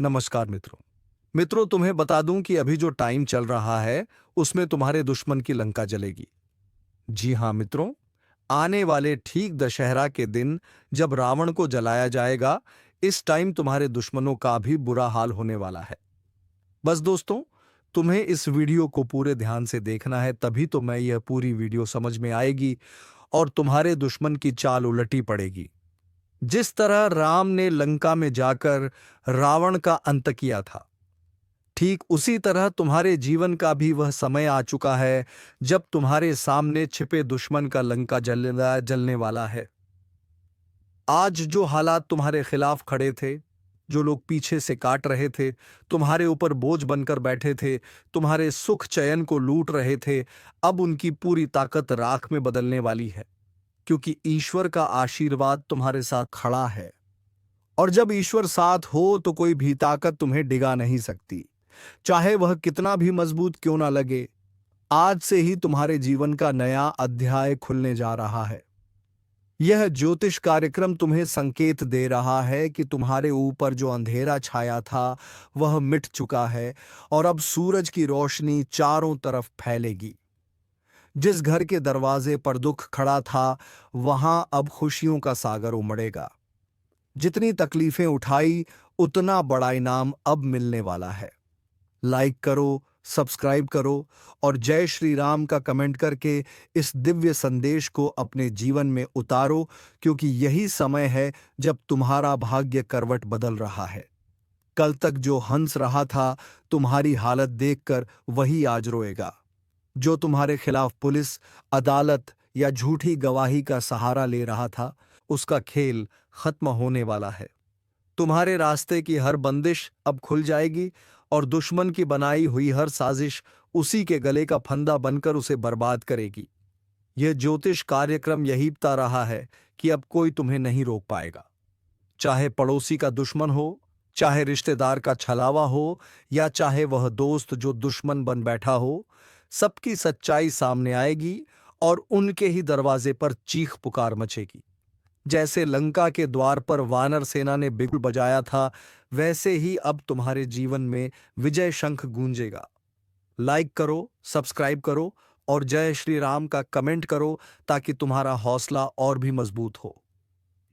नमस्कार मित्रों। मित्रों, तुम्हें बता दूं कि अभी जो टाइम चल रहा है उसमें तुम्हारे दुश्मन की लंका जलेगी। जी हां मित्रों, आने वाले ठीक दशहरा के दिन जब रावण को जलाया जाएगा, इस टाइम तुम्हारे दुश्मनों का भी बुरा हाल होने वाला है। बस दोस्तों, तुम्हें इस वीडियो को पूरे ध्यान से देखना है, तभी तो मैं यह पूरी वीडियो समझ में आएगी और तुम्हारे दुश्मन की चाल उलटी पड़ेगी। जिस तरह राम ने लंका में जाकर रावण का अंत किया था, ठीक उसी तरह तुम्हारे जीवन का भी वह समय आ चुका है जब तुम्हारे सामने छिपे दुश्मन का लंका जलने वाला है। आज जो हालात तुम्हारे खिलाफ खड़े थे, जो लोग पीछे से काट रहे थे, तुम्हारे ऊपर बोझ बनकर बैठे थे, तुम्हारे सुख चैन को लूट रहे थे, अब उनकी पूरी ताकत राख में बदलने वाली है, क्योंकि ईश्वर का आशीर्वाद तुम्हारे साथ खड़ा है। और जब ईश्वर साथ हो तो कोई भी ताकत तुम्हें डिगा नहीं सकती, चाहे वह कितना भी मजबूत क्यों ना लगे। आज से ही तुम्हारे जीवन का नया अध्याय खुलने जा रहा है। यह ज्योतिष कार्यक्रम तुम्हें संकेत दे रहा है कि तुम्हारे ऊपर जो अंधेरा छाया था वह मिट चुका है और अब सूरज की रोशनी चारों तरफ फैलेगी। जिस घर के दरवाजे पर दुख खड़ा था, वहां अब खुशियों का सागर उमड़ेगा। जितनी तकलीफें उठाई, उतना बड़ा इनाम अब मिलने वाला है। लाइक करो, सब्सक्राइब करो और जय श्री राम का कमेंट करके इस दिव्य संदेश को अपने जीवन में उतारो, क्योंकि यही समय है जब तुम्हारा भाग्य करवट बदल रहा है। कल तक जो हंस रहा था, तुम्हारी हालत देखकर वही आज रोएगा। जो तुम्हारे खिलाफ पुलिस, अदालत या झूठी गवाही का सहारा ले रहा था, उसका खेल खत्म होने वाला है। तुम्हारे रास्ते की हर बंदिश अब खुल जाएगी और दुश्मन की बनाई हुई हर साजिश उसी के गले का फंदा बनकर उसे बर्बाद करेगी। यह ज्योतिष कार्यक्रम यही बता रहा है कि अब कोई तुम्हें नहीं रोक पाएगा। चाहे पड़ोसी का दुश्मन हो, चाहे रिश्तेदार का छलावा हो, या चाहे वह दोस्त जो दुश्मन बन बैठा हो, सबकी सच्चाई सामने आएगी और उनके ही दरवाजे पर चीख पुकार मचेगी। जैसे लंका के द्वार पर वानर सेना ने बिगुल बजाया था, वैसे ही अब तुम्हारे जीवन में विजय शंख गूंजेगा। लाइक करो, सब्सक्राइब करो और जय श्री राम का कमेंट करो, ताकि तुम्हारा हौसला और भी मजबूत हो,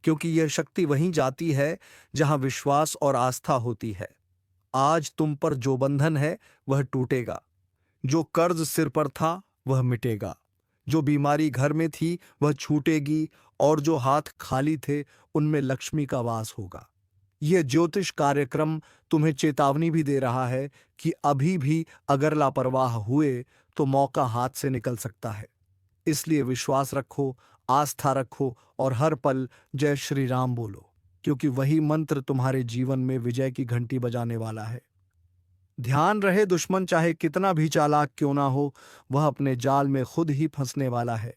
क्योंकि यह शक्ति वहीं जाती है जहां विश्वास और आस्था होती है। आज तुम पर जो बंधन है वह टूटेगा, जो कर्ज सिर पर था वह मिटेगा, जो बीमारी घर में थी वह छूटेगी और जो हाथ खाली थे उनमें लक्ष्मी का वास होगा। यह ज्योतिष कार्यक्रम तुम्हें चेतावनी भी दे रहा है कि अभी भी अगर लापरवाह हुए तो मौका हाथ से निकल सकता है। इसलिए विश्वास रखो, आस्था रखो और हर पल जय श्री राम बोलो, क्योंकि वही मंत्र तुम्हारे जीवन में विजय की घंटी बजाने वाला है। ध्यान रहे, दुश्मन चाहे कितना भी चालाक क्यों ना हो, वह अपने जाल में खुद ही फंसने वाला है।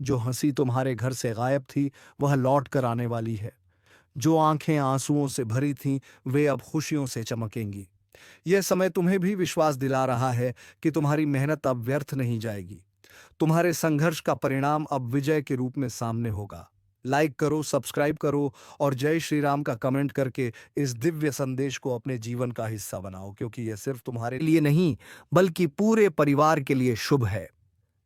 जो हंसी तुम्हारे घर से गायब थी वह लौट कर आने वाली है। जो आंखें आंसुओं से भरी थीं वे अब खुशियों से चमकेंगी। यह समय तुम्हें भी विश्वास दिला रहा है कि तुम्हारी मेहनत अब व्यर्थ नहीं जाएगी। तुम्हारे संघर्ष का परिणाम अब विजय के रूप में सामने होगा। लाइक करो, सब्सक्राइब करो और जय श्री राम का कमेंट करके इस दिव्य संदेश को अपने जीवन का हिस्सा बनाओ, क्योंकि यह सिर्फ तुम्हारे लिए नहीं बल्कि पूरे परिवार के लिए शुभ है।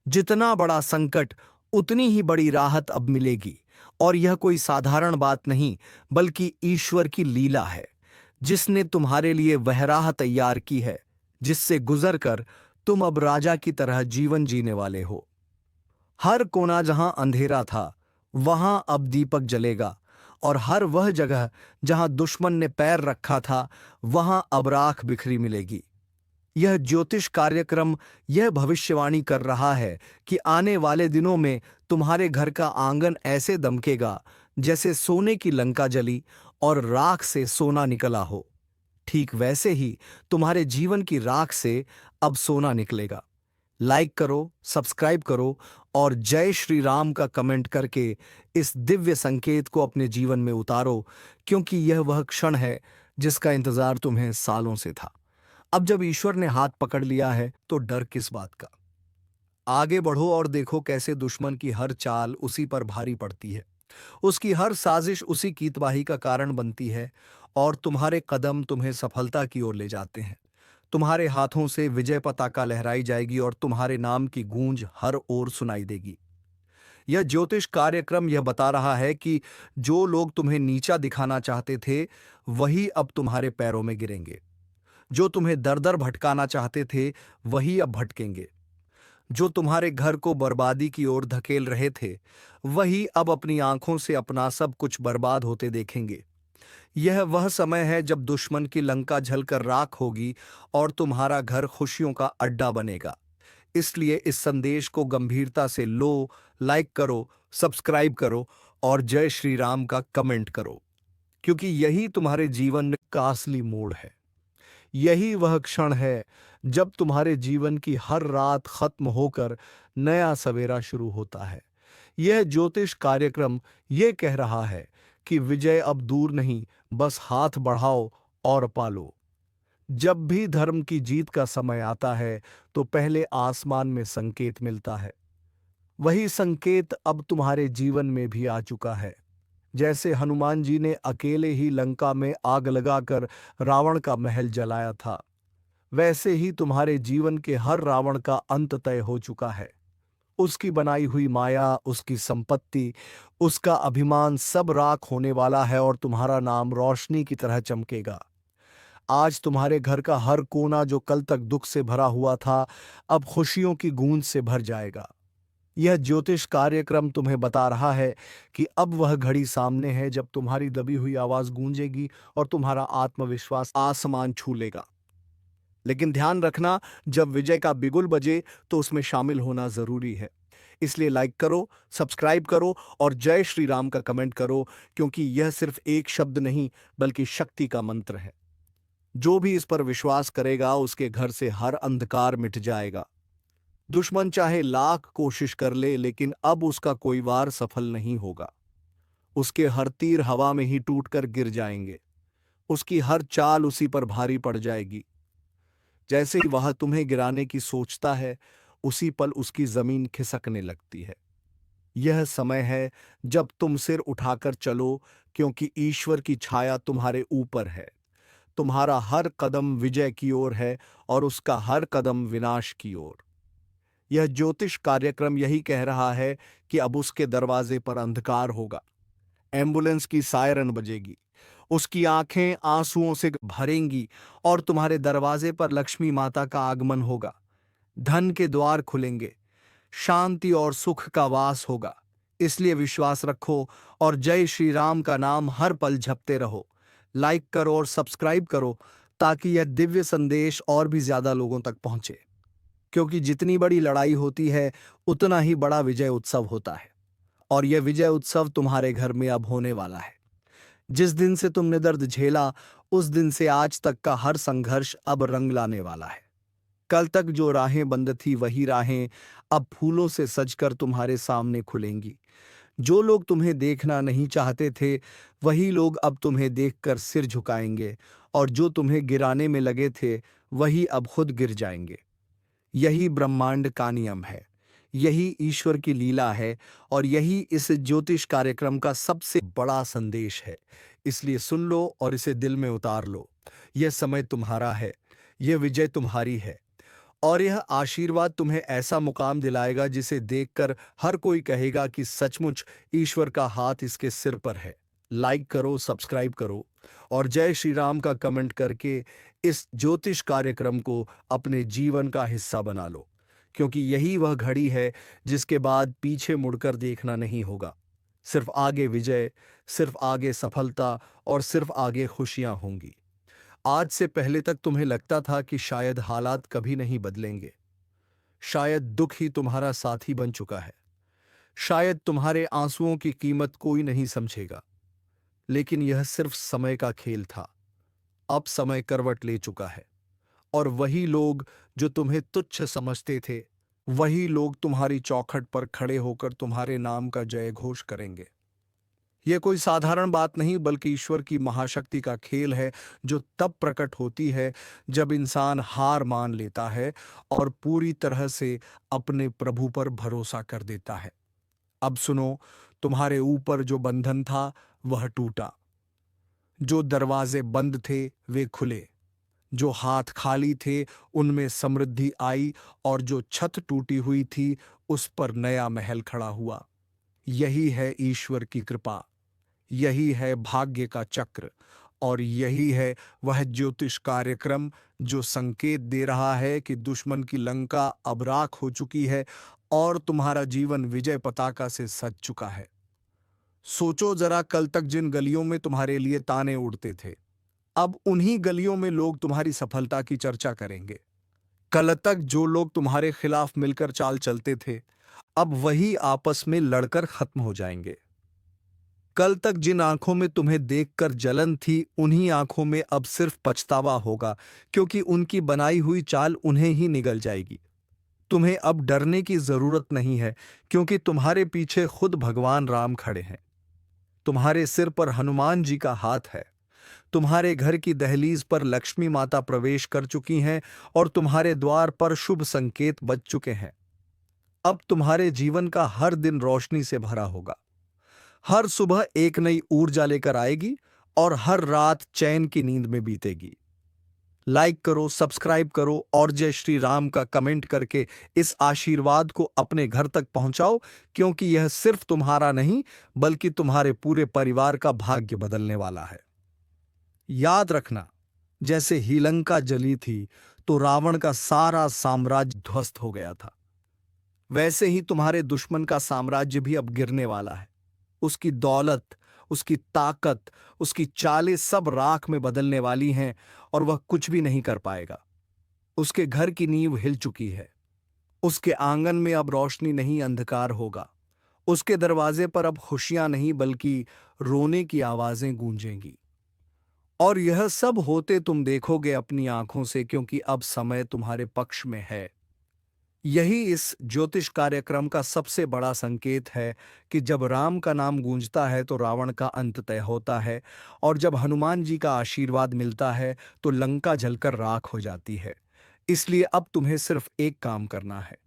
जितना बड़ा संकट, उतनी ही बड़ी राहत अब मिलेगी। और यह कोई साधारण बात नहीं बल्कि ईश्वर की लीला है, जिसने तुम्हारे लिए वह राह तैयार की है जिससे गुजर कर तुम अब राजा की तरह जीवन जीने वाले हो। हर कोना जहां अंधेरा था वहां अब दीपक जलेगा और हर वह जगह जहां दुश्मन ने पैर रखा था वहां अब राख बिखरी मिलेगी। यह ज्योतिष कार्यक्रम यह भविष्यवाणी कर रहा है कि आने वाले दिनों में तुम्हारे घर का आंगन ऐसे दमकेगा जैसे सोने की लंका जली और राख से सोना निकला हो। ठीक वैसे ही तुम्हारे जीवन की राख से अब सोना निकलेगा। लाइक करो, सब्सक्राइब करो और जय श्री राम का कमेंट करके इस दिव्य संकेत को अपने जीवन में उतारो, क्योंकि यह वह क्षण है जिसका इंतजार तुम्हें सालों से था। अब जब ईश्वर ने हाथ पकड़ लिया है तो डर किस बात का। आगे बढ़ो और देखो कैसे दुश्मन की हर चाल उसी पर भारी पड़ती है। उसकी हर साजिश उसी की तबाही का कारण बनती है और तुम्हारे कदम तुम्हें सफलता की ओर ले जाते हैं। तुम्हारे हाथों से विजय पताका लहराई जाएगी और तुम्हारे नाम की गूंज हर ओर सुनाई देगी। यह ज्योतिष कार्यक्रम यह बता रहा है कि जो लोग तुम्हें नीचा दिखाना चाहते थे, वही अब तुम्हारे पैरों में गिरेंगे। जो तुम्हें दर दर भटकाना चाहते थे, वही अब भटकेंगे। जो तुम्हारे घर को बर्बादी की ओर धकेल रहे थे, वही अब अपनी आंखों से अपना सब कुछ बर्बाद होते देखेंगे। यह वह समय है जब दुश्मन की लंका जलकर राख होगी और तुम्हारा घर खुशियों का अड्डा बनेगा। इसलिए इस संदेश को गंभीरता से लो, लाइक करो, सब्सक्राइब करो और जय श्री राम का कमेंट करो, क्योंकि यही तुम्हारे जीवन का असली मोड़ है। यही वह क्षण है जब तुम्हारे जीवन की हर रात खत्म होकर नया सवेरा शुरू होता है। यह ज्योतिष कार्यक्रम यह कह रहा है कि विजय अब दूर नहीं, बस हाथ बढ़ाओ और पालो। जब भी धर्म की जीत का समय आता है, तो पहले आसमान में संकेत मिलता है। वही संकेत अब तुम्हारे जीवन में भी आ चुका है। जैसे हनुमान जी ने अकेले ही लंका में आग लगाकर रावण का महल जलाया था, वैसे ही तुम्हारे जीवन के हर रावण का अंत तय हो चुका है। उसकी बनाई हुई माया, उसकी संपत्ति, उसका अभिमान सब राख होने वाला है और तुम्हारा नाम रोशनी की तरह चमकेगा। आज तुम्हारे घर का हर कोना जो कल तक दुख से भरा हुआ था, अब खुशियों की गूंज से भर जाएगा। यह ज्योतिष कार्यक्रम तुम्हें बता रहा है कि अब वह घड़ी सामने है जब तुम्हारी दबी हुई आवाज गूंजेगी और तुम्हारा आत्मविश्वास आसमान छू लेगा। लेकिन ध्यान रखना, जब विजय का बिगुल बजे तो उसमें शामिल होना जरूरी है। इसलिए लाइक करो, सब्सक्राइब करो और जय श्री राम का कमेंट करो, क्योंकि यह सिर्फ एक शब्द नहीं बल्कि शक्ति का मंत्र है। जो भी इस पर विश्वास करेगा, उसके घर से हर अंधकार मिट जाएगा। दुश्मन चाहे लाख कोशिश कर ले, लेकिन अब उसका कोई वार सफल नहीं होगा। उसके हर तीर हवा में ही टूटकर गिर जाएंगे। उसकी हर चाल उसी पर भारी पड़ जाएगी। जैसे ही वह तुम्हें गिराने की सोचता है, उसी पल उसकी जमीन खिसकने लगती है। यह समय है जब तुम सिर उठाकर चलो, क्योंकि ईश्वर की छाया तुम्हारे ऊपर है। तुम्हारा हर कदम विजय की ओर है और उसका हर कदम विनाश की ओर। यह ज्योतिष कार्यक्रम यही कह रहा है कि अब उसके दरवाजे पर अंधकार होगा। एम्बुलेंस की सायरन बजेगी, उसकी आंखें आंसुओं से भरेंगी और तुम्हारे दरवाजे पर लक्ष्मी माता का आगमन होगा। धन के द्वार खुलेंगे, शांति और सुख का वास होगा। इसलिए विश्वास रखो और जय श्री राम का नाम हर पल जपते रहो। लाइक करो और सब्सक्राइब करो, ताकि यह दिव्य संदेश और भी ज्यादा लोगों तक पहुंचे। क्योंकि जितनी बड़ी लड़ाई होती है, उतना ही बड़ा विजय उत्सव होता है। और यह विजय उत्सव तुम्हारे घर में अब होने वाला है। जिस दिन से तुमने दर्द झेला, उस दिन से आज तक का हर संघर्ष अब रंग लाने वाला है। कल तक जो राहें बंद थी, वही राहें अब फूलों से सजकर तुम्हारे सामने खुलेंगी। जो लोग तुम्हें देखना नहीं चाहते थे, वही लोग अब तुम्हें देखकर सिर झुकाएंगे, और जो तुम्हें गिराने में लगे थे, वही अब खुद गिर जाएंगे। यही ब्रह्मांड का नियम है, यही ईश्वर की लीला है और यही इस ज्योतिष कार्यक्रम का सबसे बड़ा संदेश है। इसलिए सुन लो और इसे दिल में उतार लो। यह समय तुम्हारा है, यह विजय तुम्हारी है और यह आशीर्वाद तुम्हें ऐसा मुकाम दिलाएगा जिसे देखकर हर कोई कहेगा कि सचमुच ईश्वर का हाथ इसके सिर पर है। लाइक करो, सब्सक्राइब करो और जय श्री राम का कमेंट करके इस ज्योतिष कार्यक्रम को अपने जीवन का हिस्सा बना लो, क्योंकि यही वह घड़ी है जिसके बाद पीछे मुड़कर देखना नहीं होगा। सिर्फ आगे विजय, सिर्फ आगे सफलता और सिर्फ आगे खुशियां होंगी। आज से पहले तक तुम्हें लगता था कि शायद हालात कभी नहीं बदलेंगे, शायद दुख ही तुम्हारा साथी बन चुका है, शायद तुम्हारे आंसुओं की कीमत कोई नहीं समझेगा। लेकिन यह सिर्फ समय का खेल था। अब समय करवट ले चुका है और वही लोग जो तुम्हें तुच्छ समझते थे, वही लोग तुम्हारी चौखट पर खड़े होकर तुम्हारे नाम का जय घोष करेंगे। यह कोई साधारण बात नहीं, बल्कि ईश्वर की महाशक्ति का खेल है, जो तब प्रकट होती है जब इंसान हार मान लेता है और पूरी तरह से अपने प्रभु पर भरोसा कर देता है। अब सुनो, तुम्हारे ऊपर जो बंधन था वह टूटा, जो दरवाजे बंद थे वे खुले, जो हाथ खाली थे उनमें समृद्धि आई, और जो छत टूटी हुई थी उस पर नया महल खड़ा हुआ। यही है ईश्वर की कृपा, यही है भाग्य का चक्र, और यही है वह ज्योतिष कार्यक्रम जो संकेत दे रहा है कि दुश्मन की लंका अब राख हो चुकी है और तुम्हारा जीवन विजय पताका से सज चुका है। सोचो जरा, कल तक जिन गलियों में तुम्हारे लिए ताने उड़ते थे, अब उन्हीं गलियों में लोग तुम्हारी सफलता की चर्चा करेंगे। कल तक जो लोग तुम्हारे खिलाफ मिलकर चाल चलते थे, अब वही आपस में लड़कर खत्म हो जाएंगे। कल तक जिन आंखों में तुम्हें देखकर जलन थी, उन्हीं आंखों में अब सिर्फ पछतावा होगा, क्योंकि उनकी बनाई हुई चाल उन्हें ही निगल जाएगी। तुम्हें अब डरने की जरूरत नहीं है, क्योंकि तुम्हारे पीछे खुद भगवान राम खड़े हैं। तुम्हारे सिर पर हनुमान जी का हाथ है। तुम्हारे घर की दहलीज पर लक्ष्मी माता प्रवेश कर चुकी हैं और तुम्हारे द्वार पर शुभ संकेत बज चुके हैं। अब तुम्हारे जीवन का हर दिन रोशनी से भरा होगा। हर सुबह एक नई ऊर्जा लेकर आएगी और हर रात चैन की नींद में बीतेगी। लाइक करो, सब्सक्राइब करो और जय श्री राम का कमेंट करके इस आशीर्वाद को अपने घर तक पहुंचाओ, क्योंकि यह सिर्फ तुम्हारा नहीं बल्कि तुम्हारे पूरे परिवार का भाग्य बदलने वाला है। याद रखना, जैसे ही लंका जली थी तो रावण का सारा साम्राज्य ध्वस्त हो गया था, वैसे ही तुम्हारे दुश्मन का साम्राज्य भी अब गिरने वाला है। उसकी दौलत, उसकी ताकत, उसकी चालें सब राख में बदलने वाली हैं और वह कुछ भी नहीं कर पाएगा। उसके घर की नींव हिल चुकी है। उसके आंगन में अब रोशनी नहीं, अंधकार होगा। उसके दरवाजे पर अब खुशियां नहीं बल्कि रोने की आवाजें गूंजेंगी। और यह सब होते तुम देखोगे अपनी आंखों से, क्योंकि अब समय तुम्हारे पक्ष में है। यही इस ज्योतिष कार्यक्रम का सबसे बड़ा संकेत है कि जब राम का नाम गूंजता है तो रावण का अंत तय होता है, और जब हनुमान जी का आशीर्वाद मिलता है तो लंका जलकर राख हो जाती है। इसलिए अब तुम्हें सिर्फ एक काम करना है,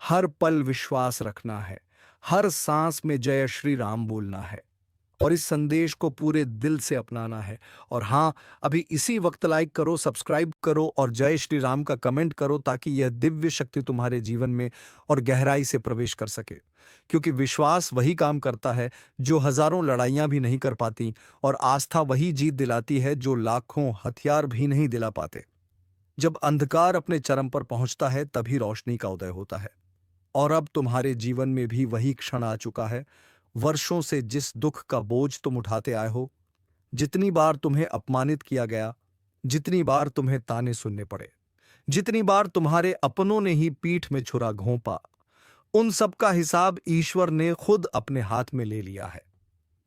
हर पल विश्वास रखना है, हर सांस में जय श्री राम बोलना है और इस संदेश को पूरे दिल से अपनाना है। और हाँ, अभी इसी वक्त लाइक करो, सब्सक्राइब करो और जय श्री राम का कमेंट करो, ताकि यह दिव्य शक्ति तुम्हारे जीवन में और गहराई से प्रवेश कर सके। क्योंकि विश्वास वही काम करता है जो हजारों लड़ाइयां भी नहीं कर पाती, और आस्था वही जीत दिलाती है जो लाखों हथियार भी नहीं दिला पाते। जब अंधकार अपने चरम पर पहुंचता है तभी रोशनी का उदय होता है। और अब तुम्हारे जीवन में भी वही क्षण आ चुका है। वर्षों से जिस दुख का बोझ तुम उठाते आए हो, जितनी बार तुम्हें अपमानित किया गया, जितनी बार तुम्हें ताने सुनने पड़े, जितनी बार तुम्हारे अपनों ने ही पीठ में छुरा घोंपा, उन सब का हिसाब ईश्वर ने खुद अपने हाथ में ले लिया है।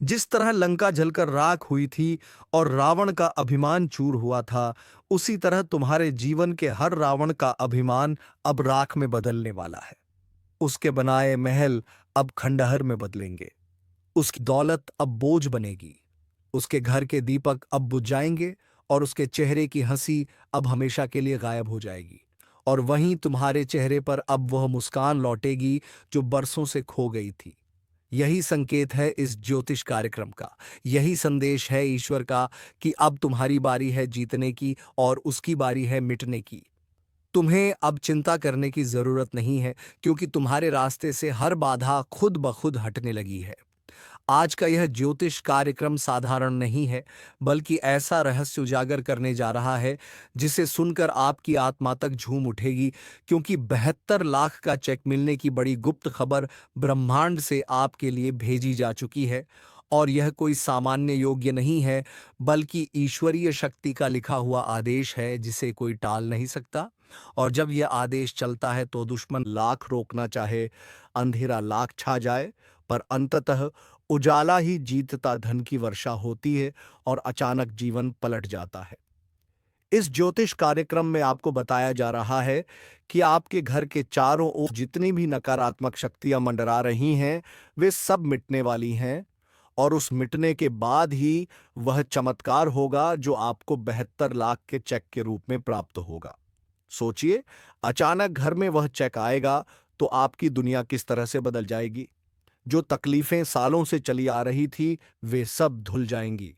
जिस तरह लंका जलकर राख हुई थी और रावण का अभिमान चूर हुआ था, उसी तरह तुम्हारे जीवन के हर रावण का अभिमान अब राख में बदलने वाला है। उसके बनाए महल अब खंडहर में बदलेंगे, उसकी दौलत अब बोझ बनेगी, उसके घर के दीपक अब बुझ जाएंगे और उसके चेहरे की हंसी अब हमेशा के लिए गायब हो जाएगी। और वहीं तुम्हारे चेहरे पर अब वह मुस्कान लौटेगी जो बरसों से खो गई थी। यही संकेत है इस ज्योतिष कार्यक्रम का, यही संदेश है ईश्वर का कि अब तुम्हारी बारी है जीतने की और उसकी बारी है मिटने की। तुम्हें अब चिंता करने की जरूरत नहीं है, क्योंकि तुम्हारे रास्ते से हर बाधा खुद ब खुद हटने लगी है। आज का यह ज्योतिष कार्यक्रम साधारण नहीं है, बल्कि ऐसा रहस्य उजागर करने जा रहा है जिसे सुनकर आपकी आत्मा तक झूम उठेगी, क्योंकि 72 लाख का चेक मिलने की बड़ी गुप्त खबर ब्रह्मांड से आपके लिए भेजी जा चुकी है। और यह कोई सामान्य योग्य नहीं है, बल्कि ईश्वरीय शक्ति का लिखा हुआ आदेश है जिसे कोई टाल नहीं सकता। और जब यह आदेश चलता है तो दुश्मन लाख रोकना चाहे, अंधेरा लाख छा जाए, पर अंततः उजाला ही जीतता धन की वर्षा होती है और अचानक जीवन पलट जाता है। इस ज्योतिष कार्यक्रम में आपको बताया जा रहा है कि आपके घर के चारों ओर जितनी भी नकारात्मक शक्तियां मंडरा रही हैं, वे सब मिटने वाली हैं, और उस मिटने के बाद ही वह चमत्कार होगा जो आपको 72 लाख के चेक के रूप में प्राप्त होगा। सोचिए, अचानक घर में वह चेक आएगा तो आपकी दुनिया किस तरह से बदल जाएगी। जो तकलीफें सालों से चली आ रही थी वे सब धुल जाएंगी।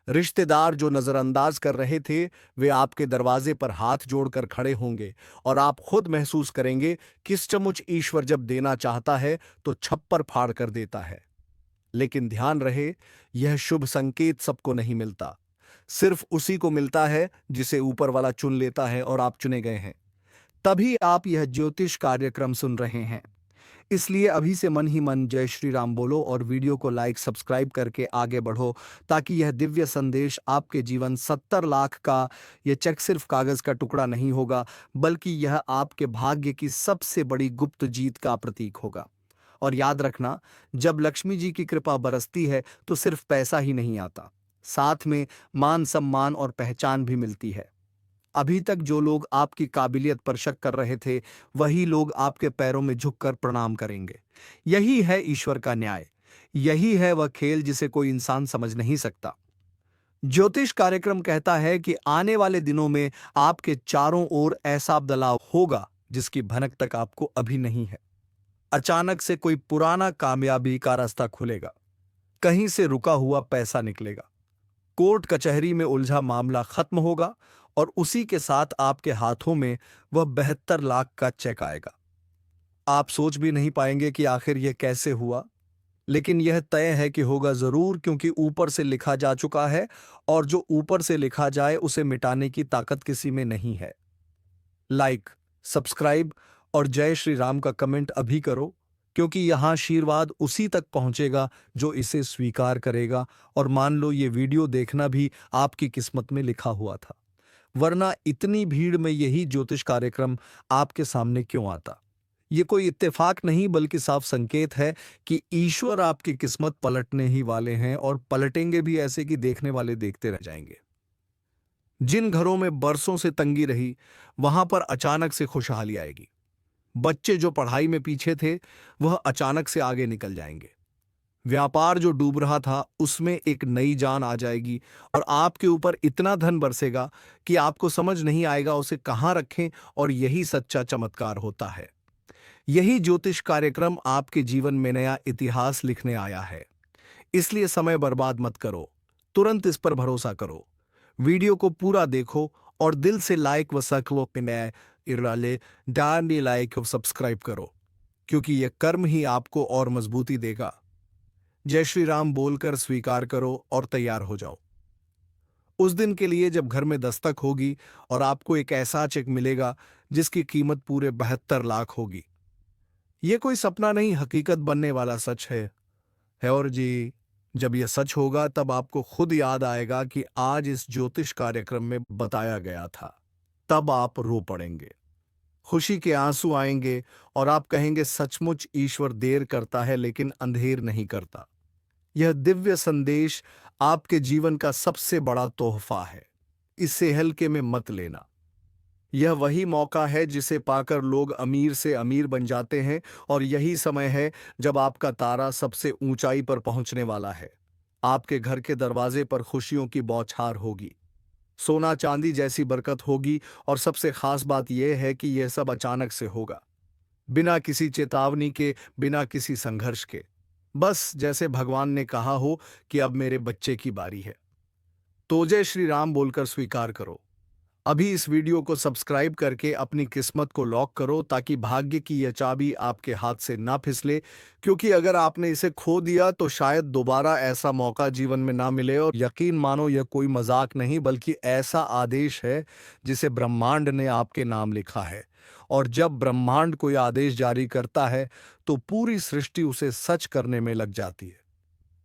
रिश्तेदार जो नजरअंदाज कर रहे थे वे आपके दरवाजे पर हाथ जोड़कर खड़े होंगे और आप खुद महसूस करेंगे कि सचमुच ईश्वर जब देना चाहता है तो छप्पर फाड़ कर देता है। लेकिन ध्यान रहे, यह शुभ संकेत सबको नहीं मिलता। सिर्फ उसी को मिलता है जिसे ऊपर वाला चुन लेता है और आप चुने गए हैं। तभी आप यह ज्योतिष कार्यक्रम सुन रहे हैं। इसलिए अभी से मन ही मन जय श्री राम बोलो और वीडियो को लाइक सब्सक्राइब करके आगे बढ़ो, ताकि यह दिव्य संदेश आपके जीवन 70 लाख का यह चेक सिर्फ कागज का टुकड़ा नहीं होगा, बल्कि यह आपके भाग्य की सबसे बड़ी गुप्त जीत का प्रतीक होगा। और याद रखना, जब लक्ष्मी जी की कृपा बरसती है तो सिर्फ पैसा ही नहीं आता, साथ में मान सम्मान और पहचान भी मिलती है। अभी तक जो लोग आपकी काबिलियत पर शक कर रहे थे वही लोग आपके पैरों में झुककर प्रणाम करेंगे। यही है ईश्वर का न्याय। यही है वह खेल जिसे कोई इंसान समझ नहीं सकता। ज्योतिष कार्यक्रम कहता है कि आने वाले दिनों में आपके चारों ओर ऐसा बदलाव होगा जिसकी भनक तक आपको अभी नहीं है। अचानक से कोई पुराना कामयाबी का रास्ता खुलेगा, कहीं से रुका हुआ पैसा निकलेगा, कोर्ट कचहरी में उलझा मामला खत्म होगा और उसी के साथ आपके हाथों में वह 72 लाख का चेक आएगा। आप सोच भी नहीं पाएंगे कि आखिर यह कैसे हुआ, लेकिन यह तय है कि होगा जरूर, क्योंकि ऊपर से लिखा जा चुका है और जो ऊपर से लिखा जाए उसे मिटाने की ताकत किसी में नहीं है। लाइक, सब्सक्राइब और जय श्री राम का कमेंट अभी करो, क्योंकि यहां आशीर्वाद उसी तक पहुंचेगा जो इसे स्वीकार करेगा। और मान लो ये वीडियो देखना भी आपकी किस्मत में लिखा हुआ था, वरना इतनी भीड़ में यही ज्योतिष कार्यक्रम आपके सामने क्यों आता। ये कोई इत्तेफाक नहीं बल्कि साफ संकेत है कि ईश्वर आपकी किस्मत पलटने ही वाले हैं, और पलटेंगे भी ऐसे कि देखने वाले देखते रह जाएंगे। जिन घरों में बरसों से तंगी रही वहां पर अचानक से खुशहाली आएगी। बच्चे जो पढ़ाई में पीछे थे वह अचानक से आगे निकल जाएंगे। व्यापार जो डूब रहा था उसमें एक नई जान आ जाएगी और आपके ऊपर इतना धन बरसेगा कि आपको समझ नहीं आएगा उसे कहां रखें। और यही सच्चा चमत्कार होता है। यही ज्योतिष कार्यक्रम आपके जीवन में नया इतिहास लिखने आया है। इसलिए समय बर्बाद मत करो, तुरंत इस पर भरोसा करो। वीडियो को पूरा देखो और दिल से लाइक व सकलो पिने इराले डांडी लाइक और सब्सक्राइब करो, क्योंकि यह कर्म ही आपको और मजबूती देगा। जय श्री राम बोलकर स्वीकार करो और तैयार हो जाओ उस दिन के लिए जब घर में दस्तक होगी और आपको एक ऐसा चेक मिलेगा जिसकी कीमत पूरे 72 लाख होगी। यह कोई सपना नहीं, हकीकत बनने वाला सच है। और जी, जब यह सच होगा तब आपको खुद याद आएगा कि आज इस ज्योतिष कार्यक्रम में बताया गया था। तब आप रो पड़ेंगे, खुशी के आंसू आएंगे और आप कहेंगे सचमुच ईश्वर देर करता है लेकिन अंधेर नहीं करता। यह दिव्य संदेश आपके जीवन का सबसे बड़ा तोहफा है। इसे हल्के में मत लेना। यह वही मौका है जिसे पाकर लोग अमीर से अमीर बन जाते हैं, और यही समय है जब आपका तारा सबसे ऊंचाई पर पहुंचने वाला है। आपके घर के दरवाजे पर खुशियों की बौछार होगी, सोना चांदी जैसी बरकत होगी। और सबसे खास बात यह है कि यह सब अचानक से होगा, बिना किसी चेतावनी के, बिना किसी संघर्ष के। बस जैसे भगवान ने कहा हो कि अब मेरे बच्चे की बारी है। तो जय श्री राम बोलकर स्वीकार करो। अभी इस वीडियो को सब्सक्राइब करके अपनी किस्मत को लॉक करो, ताकि भाग्य की यह चाबी आपके हाथ से ना फिसले। क्योंकि अगर आपने इसे खो दिया तो शायद दोबारा ऐसा मौका जीवन में ना मिले। और यकीन मानो, यह कोई मजाक नहीं बल्कि ऐसा आदेश है जिसे ब्रह्मांड ने आपके नाम लिखा है। और जब ब्रह्मांड कोई आदेश जारी करता है तो पूरी सृष्टि उसे सच करने में लग जाती है।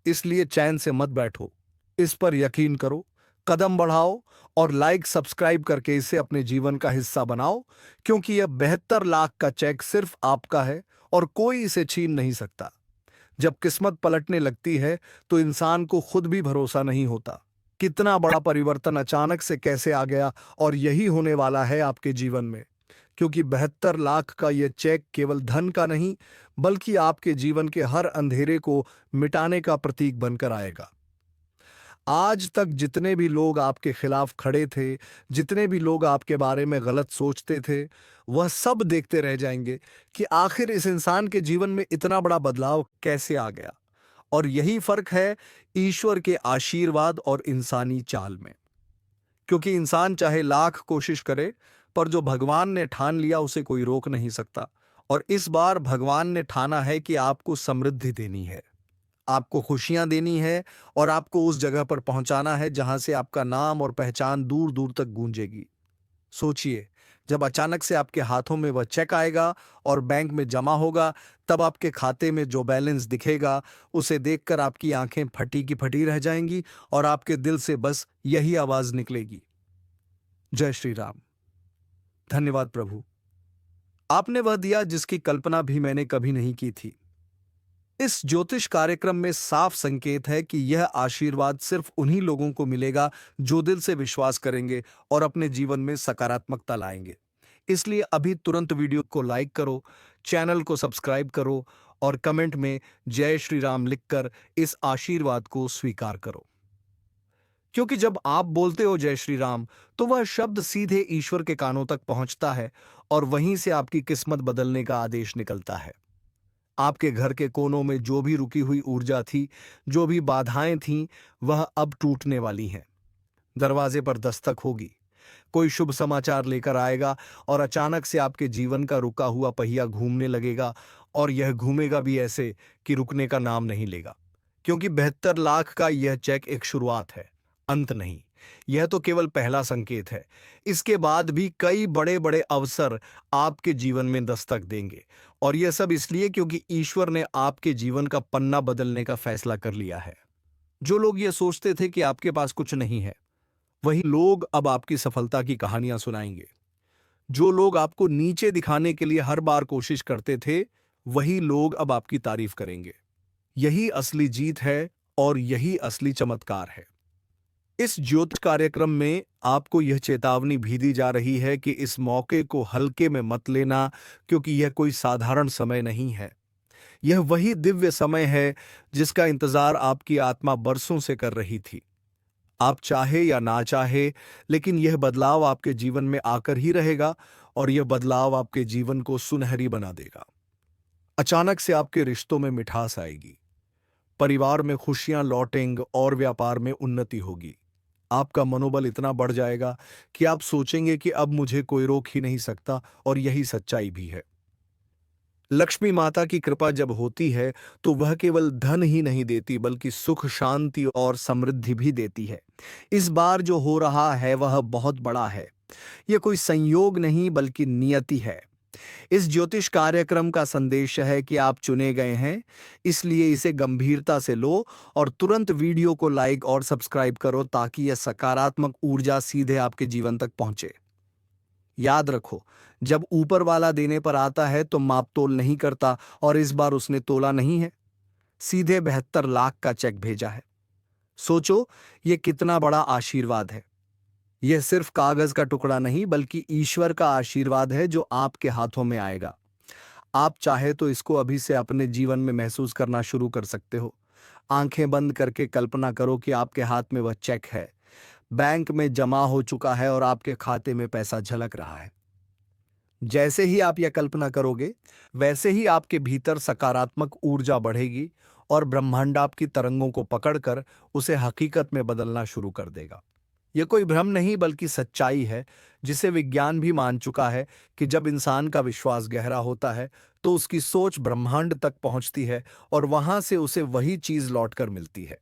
इसलिए चैन से मत बैठो, इस पर यकीन करो, कदम बढ़ाओ और लाइक सब्सक्राइब करके इसे अपने जीवन का हिस्सा बनाओ। क्योंकि यह 72 लाख का चेक सिर्फ आपका है और कोई इसे छीन नहीं सकता। जब किस्मत पलटने लगती है तो इंसान को खुद भी भरोसा नहीं होता, कितना बड़ा परिवर्तन अचानक से कैसे आ गया। और यही होने वाला है आपके जीवन में, क्योंकि 72 लाख का यह चेक केवल धन का नहीं बल्कि आपके जीवन के हर अंधेरे को मिटाने का प्रतीक बनकर आएगा। आज तक जितने भी लोग आपके खिलाफ खड़े थे, जितने भी लोग आपके बारे में गलत सोचते थे, वह सब देखते रह जाएंगे कि आखिर इस इंसान के जीवन में इतना बड़ा बदलाव कैसे आ गया। और यही फर्क है ईश्वर के आशीर्वाद और इंसानी चाल में। क्योंकि इंसान चाहे लाख कोशिश करे, पर जो भगवान ने ठान लिया उसे कोई रोक नहीं सकता। और इस बार भगवान ने ठाना है कि आपको समृद्धि देनी है, आपको खुशियां देनी है, और आपको उस जगह पर पहुंचाना है जहां से आपका नाम और पहचान दूर दूर तक गूंजेगी। सोचिए, जब अचानक से आपके हाथों में वह चेक आएगा और बैंक में जमा होगा, तब आपके खाते में जो बैलेंस दिखेगा, उसे देखकर आपकी आंखें फटी की फटी रह जाएंगी और आपके दिल से बस यही आवाज निकलेगी, जय श्री राम। धन्यवाद प्रभु, आपने वह दिया जिसकी कल्पना भी मैंने कभी नहीं की थी। इस ज्योतिष कार्यक्रम में साफ संकेत है कि यह आशीर्वाद सिर्फ उन्हीं लोगों को मिलेगा जो दिल से विश्वास करेंगे और अपने जीवन में सकारात्मकता लाएंगे। इसलिए अभी तुरंत वीडियो को लाइक करो, चैनल को सब्सक्राइब करो और कमेंट में जय श्री राम लिखकर इस आशीर्वाद को स्वीकार करो। क्योंकि जब आप बोलते हो जय श्री राम, तो वह शब्द सीधे ईश्वर के कानों तक पहुंचता है और वहीं से आपकी किस्मत बदलने का आदेश निकलता है। आपके घर के कोनों में जो भी रुकी हुई ऊर्जा थी, जो भी बाधाएं थीं, वह अब टूटने वाली हैं। दरवाजे पर दस्तक होगी, कोई शुभ समाचार लेकर आएगा और अचानक से आपके जीवन का रुका हुआ पहिया घूमने लगेगा, और यह घूमेगा भी ऐसे कि रुकने का नाम नहीं लेगा। क्योंकि 72 लाख का यह चेक एक शुरुआत है, अंत नहीं। यह तो केवल पहला संकेत है। इसके बाद भी कई बड़े बड़े अवसर आपके जीवन में दस्तक देंगे, और यह सब इसलिए क्योंकि ईश्वर ने आपके जीवन का पन्ना बदलने का फैसला कर लिया है। जो लोग ये सोचते थे कि आपके पास कुछ नहीं है, वही लोग अब आपकी सफलता की कहानियां सुनाएंगे। जो लोग आपको नीचे दिखाने के लिए हर बार कोशिश करते थे, वही लोग अब आपकी तारीफ करेंगे। यही असली जीत है और यही असली चमत्कार है। इस ज्योतिष कार्यक्रम में आपको यह चेतावनी भी दी जा रही है कि इस मौके को हल्के में मत लेना, क्योंकि यह कोई साधारण समय नहीं है। यह वही दिव्य समय है जिसका इंतजार आपकी आत्मा बरसों से कर रही थी। आप चाहे या ना चाहे, लेकिन यह बदलाव आपके जीवन में आकर ही रहेगा, और यह बदलाव आपके जीवन को सुनहरी बना देगा। अचानक से आपके रिश्तों में मिठास आएगी, परिवार में खुशियां लौटेंगी और व्यापार में उन्नति होगी। आपका मनोबल इतना बढ़ जाएगा कि आप सोचेंगे कि अब मुझे कोई रोक ही नहीं सकता, और यही सच्चाई भी है। लक्ष्मी माता की कृपा जब होती है, तो वह केवल धन ही नहीं देती, बल्कि सुख, शांति और समृद्धि भी देती है। इस बार जो हो रहा है वह बहुत बड़ा है। यह कोई संयोग नहीं, बल्कि नियति है। इस ज्योतिष कार्यक्रम का संदेश है कि आप चुने गए हैं, इसलिए इसे गंभीरता से लो और तुरंत वीडियो को लाइक और सब्सक्राइब करो, ताकि यह सकारात्मक ऊर्जा सीधे आपके जीवन तक पहुंचे। याद रखो, जब ऊपर वाला देने पर आता है तो माप तोल नहीं करता, और इस बार उसने तोला नहीं है, सीधे 72 लाख का चेक भेजा है। सोचो, यह कितना बड़ा आशीर्वाद है। यह सिर्फ कागज का टुकड़ा नहीं, बल्कि ईश्वर का आशीर्वाद है जो आपके हाथों में आएगा। आप चाहे तो इसको अभी से अपने जीवन में महसूस करना शुरू कर सकते हो। आंखें बंद करके कल्पना करो कि आपके हाथ में वह चेक है, बैंक में जमा हो चुका है और आपके खाते में पैसा झलक रहा है। जैसे ही आप यह कल्पना करोगे, वैसे ही आपके भीतर सकारात्मक ऊर्जा बढ़ेगी, और ब्रह्मांड आपकी तरंगों को पकड़कर उसे हकीकत में बदलना शुरू कर देगा। यह कोई भ्रम नहीं, बल्कि सच्चाई है, जिसे विज्ञान भी मान चुका है कि जब इंसान का विश्वास गहरा होता है, तो उसकी सोच ब्रह्मांड तक पहुंचती है, और वहां से उसे वही चीज लौटकर मिलती है।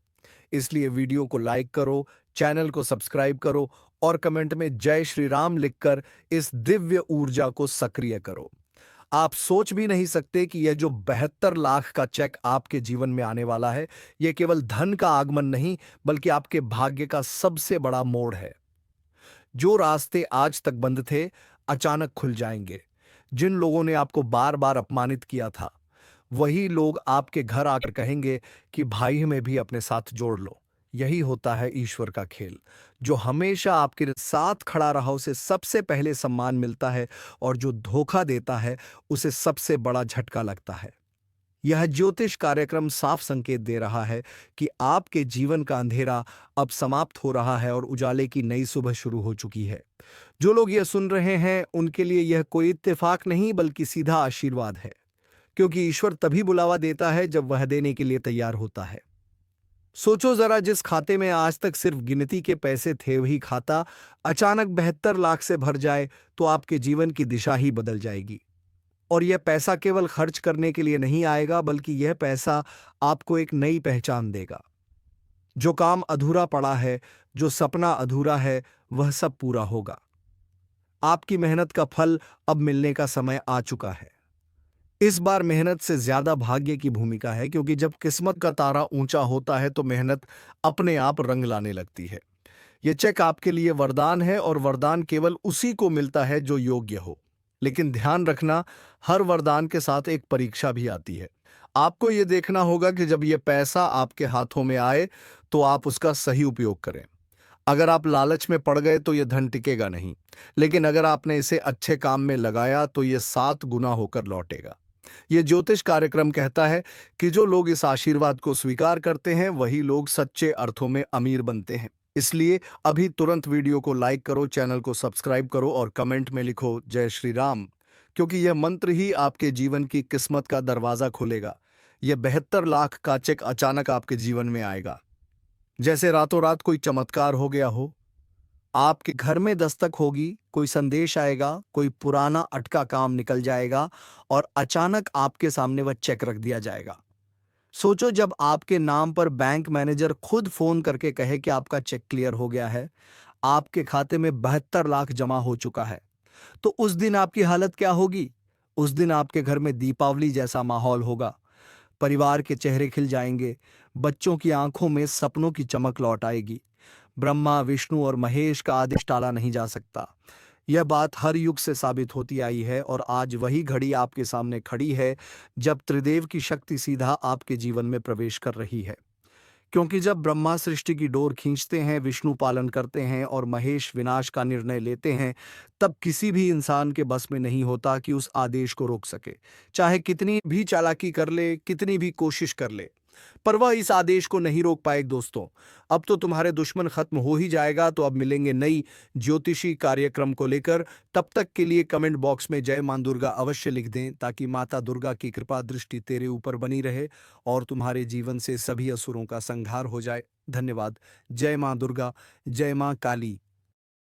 इसलिए वीडियो को लाइक करो, चैनल को सब्सक्राइब करो और कमेंट में जय श्री राम लिखकर इस दिव्य ऊर्जा को सक्रिय करो। आप सोच भी नहीं सकते कि यह जो 72 लाख का चेक आपके जीवन में आने वाला है, यह केवल धन का आगमन नहीं, बल्कि आपके भाग्य का सबसे बड़ा मोड़ है। जो रास्ते आज तक बंद थे, अचानक खुल जाएंगे। जिन लोगों ने आपको बार बार अपमानित किया था, वही लोग आपके घर आकर कहेंगे कि भाई हमें भी अपने साथ जोड़ लो। यही होता है ईश्वर का खेल। जो हमेशा आपके साथ खड़ा रहा, उसे सबसे पहले सम्मान मिलता है, और जो धोखा देता है, उसे सबसे बड़ा झटका लगता है। यह ज्योतिष कार्यक्रम साफ संकेत दे रहा है कि आपके जीवन का अंधेरा अब समाप्त हो रहा है और उजाले की नई सुबह शुरू हो चुकी है। जो लोग यह सुन रहे हैं उनके लिए यह कोई इत्तेफाक नहीं बल्कि सीधा आशीर्वाद है, क्योंकि ईश्वर तभी बुलावा देता है जब वह देने के लिए तैयार होता है। सोचो जरा, जिस खाते में आज तक सिर्फ गिनती के पैसे थे वही खाता अचानक 72 लाख से भर जाए तो आपके जीवन की दिशा ही बदल जाएगी। और यह पैसा केवल खर्च करने के लिए नहीं आएगा, बल्कि यह पैसा आपको एक नई पहचान देगा। जो काम अधूरा पड़ा है, जो सपना अधूरा है, वह सब पूरा होगा। आपकी मेहनत का फल अब मिलने का समय आ चुका है। इस बार मेहनत से ज्यादा भाग्य की भूमिका है, क्योंकि जब किस्मत का तारा ऊंचा होता है तो मेहनत अपने आप रंग लाने लगती है। यह चेक आपके लिए वरदान है, और वरदान केवल उसी को मिलता है जो योग्य हो। लेकिन ध्यान रखना, हर वरदान के साथ एक परीक्षा भी आती है। आपको यह देखना होगा कि जब यह पैसा आपके हाथों में आए तो आप उसका सही उपयोग करें। अगर आप लालच में पड़ गए तो यह धन टिकेगा नहीं, लेकिन अगर आपने इसे अच्छे काम में लगाया तो यह 7 गुना होकर लौटेगा। यह ज्योतिष कार्यक्रम कहता है कि जो लोग इस आशीर्वाद को स्वीकार करते हैं वही लोग सच्चे अर्थों में अमीर बनते हैं। इसलिए अभी तुरंत वीडियो को लाइक करो, चैनल को सब्सक्राइब करो और कमेंट में लिखो जय श्री राम, क्योंकि यह मंत्र ही आपके जीवन की किस्मत का दरवाजा खोलेगा। यह 72 लाख का चेक अचानक आपके जीवन में आएगा, जैसे रातों रात कोई चमत्कार हो गया हो। आपके घर में दस्तक होगी, कोई संदेश आएगा, कोई पुराना अटका काम निकल जाएगा और अचानक आपके सामने वह चेक रख दिया जाएगा। सोचो, जब आपके नाम पर बैंक मैनेजर खुद फोन करके कहे कि आपका चेक क्लियर हो गया है, आपके खाते में 72 लाख जमा हो चुका है, तो उस दिन आपकी हालत क्या होगी? उस दिन आपके घर में दीपावली जैसा माहौल होगा। परिवार के चेहरे खिल जाएंगे, बच्चों की आंखों में सपनों की चमक लौट आएगी। ब्रह्मा, विष्णु और महेश का आदेश टाला नहीं जा सकता। यह बात हर युग से साबित होती आई है, और आज वही घड़ी आपके सामने खड़ी है जब त्रिदेव की शक्ति सीधा आपके जीवन में प्रवेश कर रही है। क्योंकि जब ब्रह्मा सृष्टि की डोर खींचते हैं, विष्णु पालन करते हैं और महेश विनाश का निर्णय लेते हैं, तब किसी भी इंसान के बस में नहीं होता कि उस आदेश को रोक सके। चाहे कितनी भी चालाकी कर ले, कितनी भी कोशिश कर ले, पर वह इस आदेश को नहीं रोक पाए। दोस्तों, अब तो तुम्हारे दुश्मन खत्म हो ही जाएगा। तो अब मिलेंगे नई ज्योतिषी कार्यक्रम को लेकर। तब तक के लिए कमेंट बॉक्स में जय मां दुर्गा अवश्य लिख दें, ताकि माता दुर्गा की कृपा दृष्टि तेरे ऊपर बनी रहे और तुम्हारे जीवन से सभी असुरों का संहार हो जाए। धन्यवाद। जय मां दुर्गा, जय मां काली।